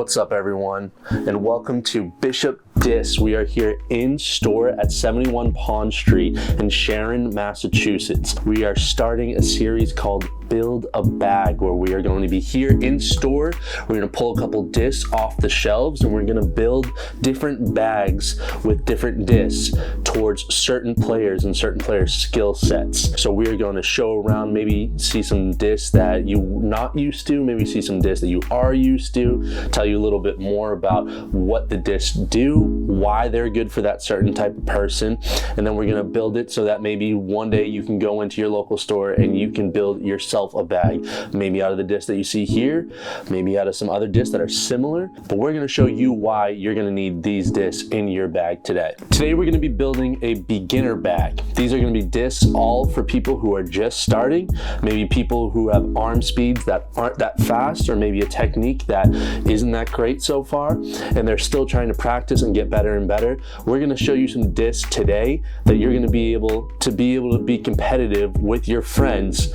What's up, everyone, and welcome to Bishop Disc. We are here in store at 71 Pond Street in Sharon, Massachusetts. We are starting a series called Build a Bag, where we are going to be here in store. We're going to pull a couple discs off the shelves and we're going to build different bags with different discs towards certain players and certain players' skill sets. So we are going to show around, maybe see some discs that you're not used to, maybe see some discs that you are used to, tell you a little bit more about what the discs do, why they're good for that certain type of person, and then we're going to build it so that maybe one day you can go into your local store and you can build yourself a bag, maybe out of the discs that you see here, maybe out of some other discs that are similar, but we're going to show you why you're going to need these discs in your bag today. Today we're going to be building a beginner bag. These are going to be discs all for people who are just starting, maybe people who have arm speeds that aren't that fast, or maybe a technique that isn't that great so far and they're still trying to practice and get better and better. We're going to show you some discs today that you're going to be able to be competitive with your friends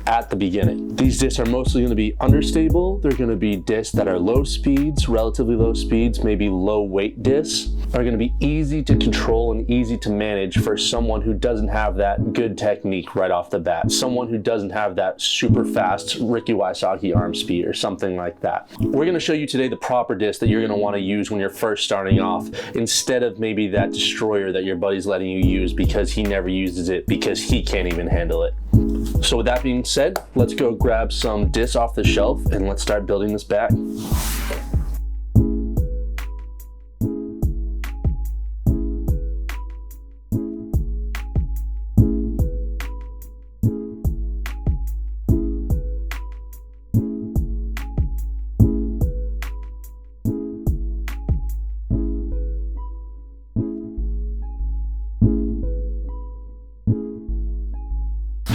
at the beginning. These discs are mostly going to be understable. They're going to be discs that are low speeds, relatively low speeds, maybe low weight discs. Are going to be easy to control and easy to manage for someone who doesn't have that good technique right off the bat. Someone who doesn't have that super fast Ricky Wysocki arm speed or something like that. We're going to show you today the proper disc that you're going to want to use when you're first starting off, instead of maybe that destroyer that your buddy's letting you use because he never uses it because he can't even handle it. So with that being said, let's go grab some discs off the shelf and let's start building this bag.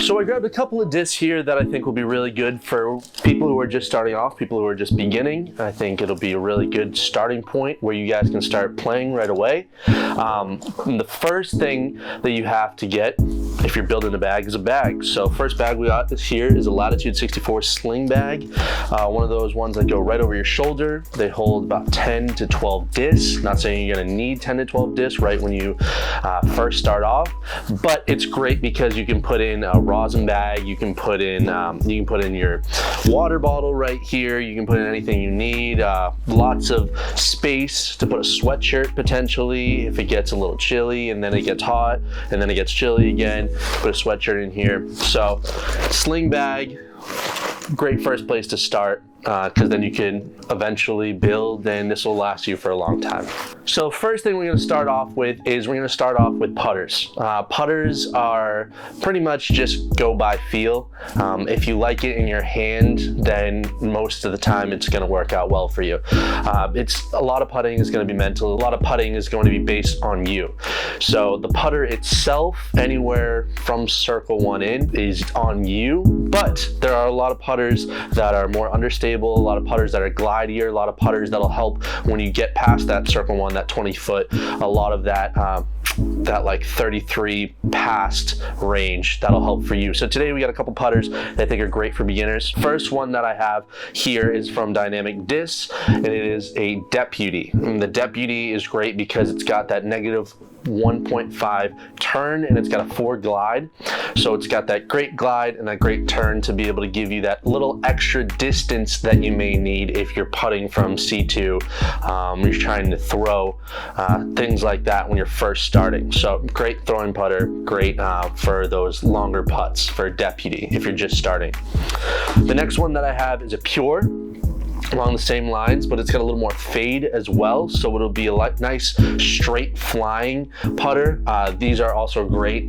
So I grabbed a couple of discs here that I think will be really good for people who are just starting off, people who are just beginning. I think it'll be a really good starting point where you guys can start playing right away. The first thing that you have to get if you're building a bag is a bag. So first bag we got here is a Latitude 64 Sling Bag. One of those ones that go right over your shoulder. They hold about 10 to 12 discs. Not saying you're gonna need 10 to 12 discs right when you first start off, but it's great because you can put in a rosin bag, you can put in your water bottle right here, you can put in anything you need, lots of space to put a sweatshirt potentially if it gets a little chilly and then it gets hot and then it gets chilly again, put a sweatshirt in here. So sling bag, great first place to start, because then you can eventually build and this will last you for a long time. So first thing we're going to start off with is we're going to start off with putters. Putters are pretty much just go by feel. If you like it in your hand, then most of the time it's going to work out well for you. It's a lot of putting is going to be mental. A lot of putting is going to be based on you. So the putter itself, anywhere from circle one in, is on you, but there are a lot of putters that are more understable, a lot of putters that are glidier, a lot of putters that'll help when you get past that circle one, that 20 foot, a lot of that like 33 past range, that'll help for you. So today we got a couple putters that I think are great for beginners. First one that I have here is from Dynamic Discs, and it is a Deputy. And the Deputy is great because it's got that negative 1.5 turn and it's got a 4 glide. So it's got that great glide and that great turn to be able to give you that little extra distance that you may need if you're putting from C2, you're trying to throw, things like that when you're first starting. So great throwing putter, great for those longer putts for Deputy if you're just starting. The next one that I have is a Pure, along the same lines, but it's got a little more fade as well, so it'll be a nice straight flying putter. These are also great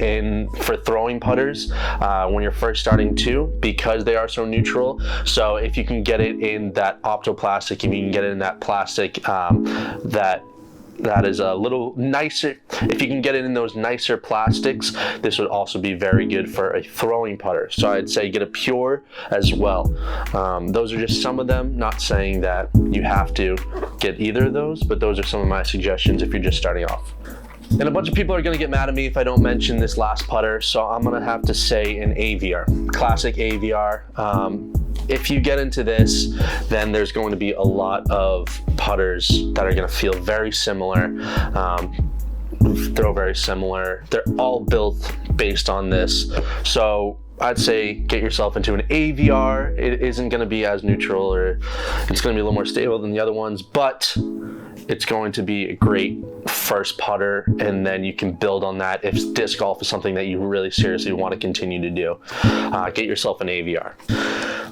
for throwing putters when you're first starting too, because they are so neutral. So if you can get it in that optoplastic, if you can get it in that plastic that is a little nicer, if you can get it in those nicer plastics, this would also be very good for a throwing putter. So I'd say get a Pure as well. Those are just some of them, not saying that you have to get either of those, but those are some of my suggestions if you're just starting off. And a bunch of people are going to get mad at me if I don't mention this last putter, so I'm going to have to say an AVR, classic AVR. If you get into this, then there's going to be a lot of putters that are going to feel very similar, throw very similar. They're all built based on this. So I'd say get yourself into an AVR. It isn't going to be as neutral, or it's going to be a little more stable than the other ones, but it's going to be a great first putter, and then you can build on that if disc golf is something that you really seriously want to continue to do. Get yourself an AVR.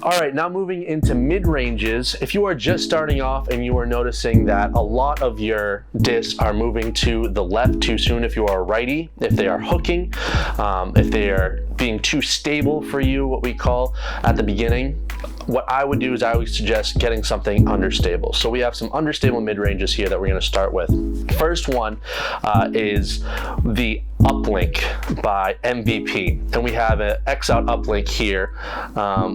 All right, now moving into mid-ranges. If you are just starting off and you are noticing that a lot of your discs are moving to the left too soon, if you are a righty, if they are hooking, if they are being too stable for you, what we call at the beginning, what I would do is I always suggest getting something understable. So we have some understable mid-ranges here that we're going to start with. First one is the Uplink by MVP, and we have an X-Out Uplink here.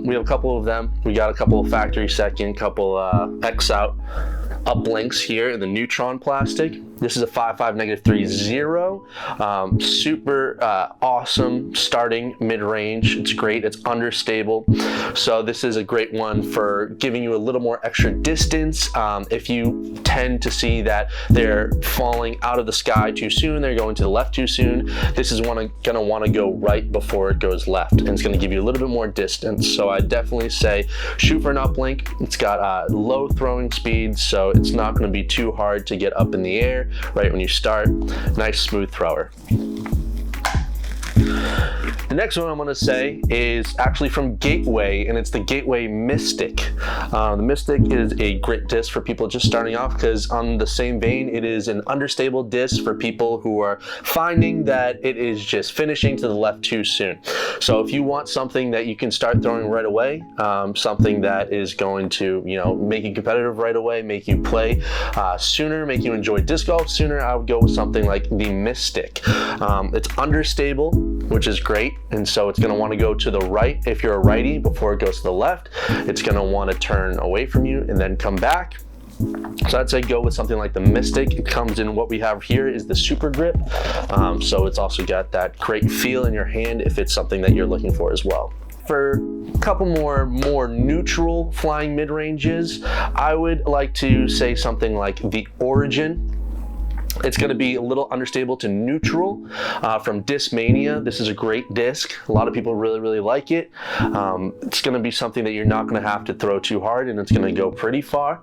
We have a couple of them. We got a couple of factory second, couple X-Out Uplinks here in the Neutron plastic. This is a 5.5 -3.0. Super awesome starting mid-range. It's great. It's understable. So this is a great one for giving you a little more extra distance. If you tend to see that they're falling out of the sky too soon, they're going to the left too soon, this is going to want to go right before it goes left, and it's going to give you a little bit more distance. So I definitely say shoot for an uplink. It's got low throwing speed, so it's not going to be too hard to get up in the air right when you start. Nice smooth thrower. The next one I'm going to say is actually from Gateway, and it's the Gateway Mystic. The Mystic is a great disc for people just starting off, because on the same vein, it is an understable disc for people who are finding that it is just finishing to the left too soon. So if you want something that you can start throwing right away, something that is going to, make you competitive right away, make you play sooner, make you enjoy disc golf sooner, I would go with something like the Mystic. It's understable, which is great. And so it's going to want to go to the right if you're a righty before it goes to the left. It's going to want to turn away from you and then come back. So I'd say go with something like the Mystic. It comes in, what we have here is the Super Grip. So it's also got that great feel in your hand if it's something that you're looking for as well. For a couple more neutral flying mid-ranges, I would like to say something like the Origin. It's going to be a little understable to neutral from Discmania. This is a great disc. A lot of people really like it. It's going to be something that you're not going to have to throw too hard, and it's going to go pretty far.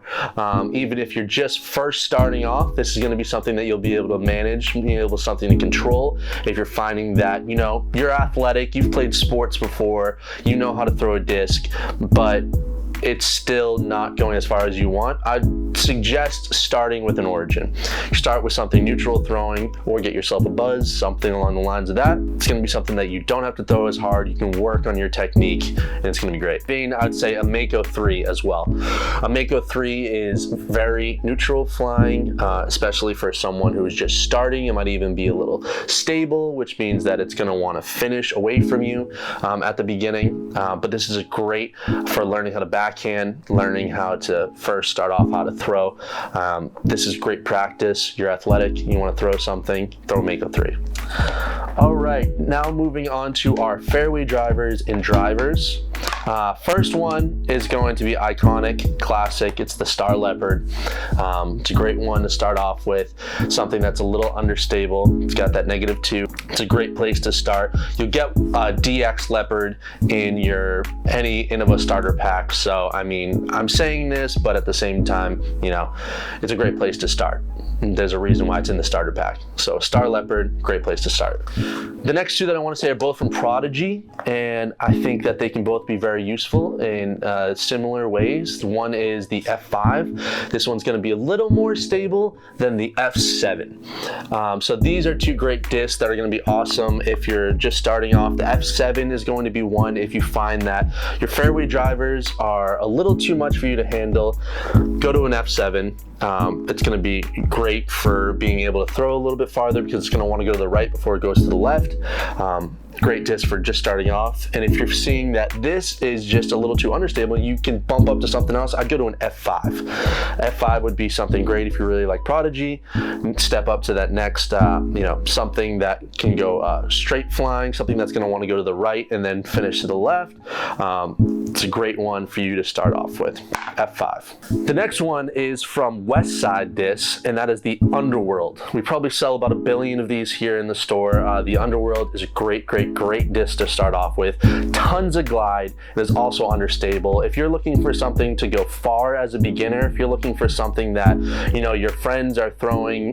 Even if you're just first starting off, this is going to be something that you'll be able to manage, something to control. If you're finding that, you're athletic, you've played sports before, you know how to throw a disc, but it's still not going as far as you want, I'd suggest starting with an Origin. Start with something neutral throwing, or get yourself a Buzz, something along the lines of that. It's going to be something that you don't have to throw as hard. You can work on your technique, and it's going to be great. I'd say a Mako 3 as well. A Mako 3 is very neutral flying, especially for someone who is just starting. It might even be a little stable, which means that it's going to want to finish away from you at the beginning. But this is great for learning how to backhand, learning how to first start off how to throw. This is great practice. You're athletic, you want to throw something, throw Mako 3. All right, now moving on to our fairway drivers and drivers. First one is going to be iconic, classic. It's the Star Leopard. It's a great one to start off with, something that's a little understable. It's got that -2. It's a great place to start. You'll get DX Leopard in any Innova starter pack. So, I'm saying this, but at the same time, it's a great place to start. There's a reason why it's in the starter pack. So Star Leopard, great place to start. The next two that I want to say are both from Prodigy, and I think that they can both be very useful in similar ways. One is the F5. This one's going to be a little more stable than the F7. So these are two great discs that are going to be awesome if you're just starting off. The F7 is going to be one if you find that your fairway drivers are a little too much for you to handle. Go to an F7. It's going to be great great for being able to throw a little bit farther because it's going to want to go to the right before it goes to the left. Great disc for just starting off. And if you're seeing that this is just a little too understable, you can bump up to something else. I'd go to an F5. F5 would be something great if you really like Prodigy. Step up to that next, something that can go straight flying, something that's going to want to go to the right and then finish to the left. It's a great one for you to start off with, F5. The next one is from West Side Discs, and that is the Underworld. We probably sell about 1 billion of these here in the store. The Underworld is a great disc to start off with. Tons of glide. It is also understable. If you're looking for something to go far as a beginner, if you're looking for something that, your friends are throwing,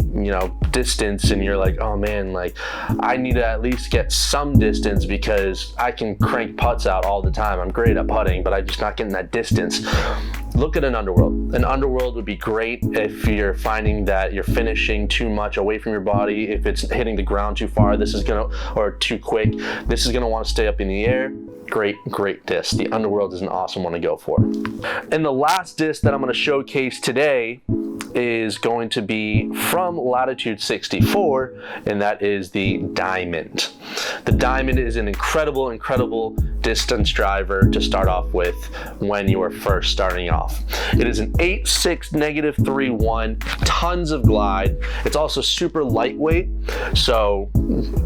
distance, and you're like, oh man, like I need to at least get some distance because I can crank putts out all the time. I'm great at putting, but I'm just not getting that distance. Look at an Underworld. An Underworld would be great if you're finding that you're finishing too much away from your body. If it's hitting the ground too far, or too quick, this is gonna want to stay up in the air. Great disc. The Underworld is an awesome one to go for. And the last disc that I'm going to showcase today is going to be from Latitude 64, and that is the Diamond. The Diamond is an incredible distance driver to start off with when you are first starting off. It is an 8.6 -3.1, tons of glide. It's also super lightweight, so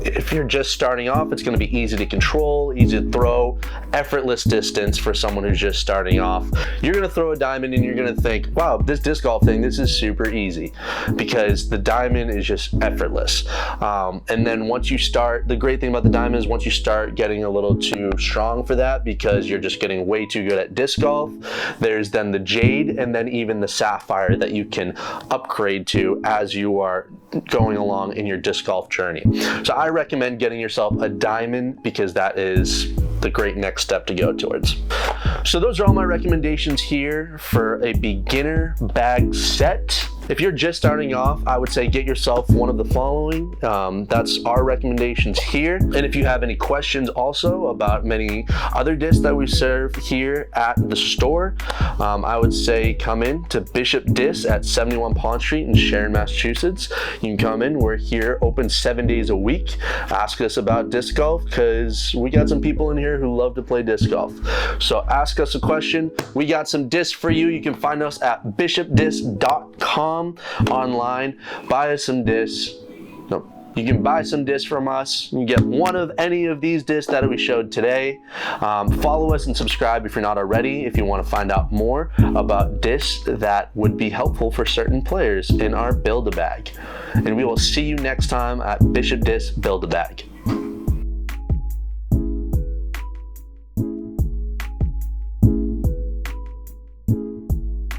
if you're just starting off, it's going to be easy to control, easy to throw, effortless distance for someone who's just starting off. You're going to throw a Diamond and you're going to think, wow, this disc golf thing, this is super easy, because the Diamond is just effortless. And then once you start, the great thing about the Diamond is once you start getting a little too strong for that, because you're just getting way too good at disc golf, there's then the Jade and then even the Sapphire that you can upgrade to as you are going along in your disc golf journey. So I recommend getting yourself a Diamond because that is the great next step to go towards. So those are all my recommendations here for a beginner bag set. If you're just starting off, I would say get yourself one of the following. That's our recommendations here. And if you have any questions also about many other discs that we serve here at the store, I would say come in to Bishop Discs at 71 Pond Street in Sharon, Massachusetts. You can come in. We're here open 7 days a week. Ask us about disc golf because we got some people in here who love to play disc golf. So ask us a question. We got some discs for you. You can find us at bishopdisc.com online. Buy us some discs. You can buy some discs from us. You can get one of any of these discs that we showed today. Follow us and subscribe if you're not already, if you want to find out more about discs that would be helpful for certain players in our Build-A-Bag. And we will see you next time at Bishop Disc Build-A-Bag.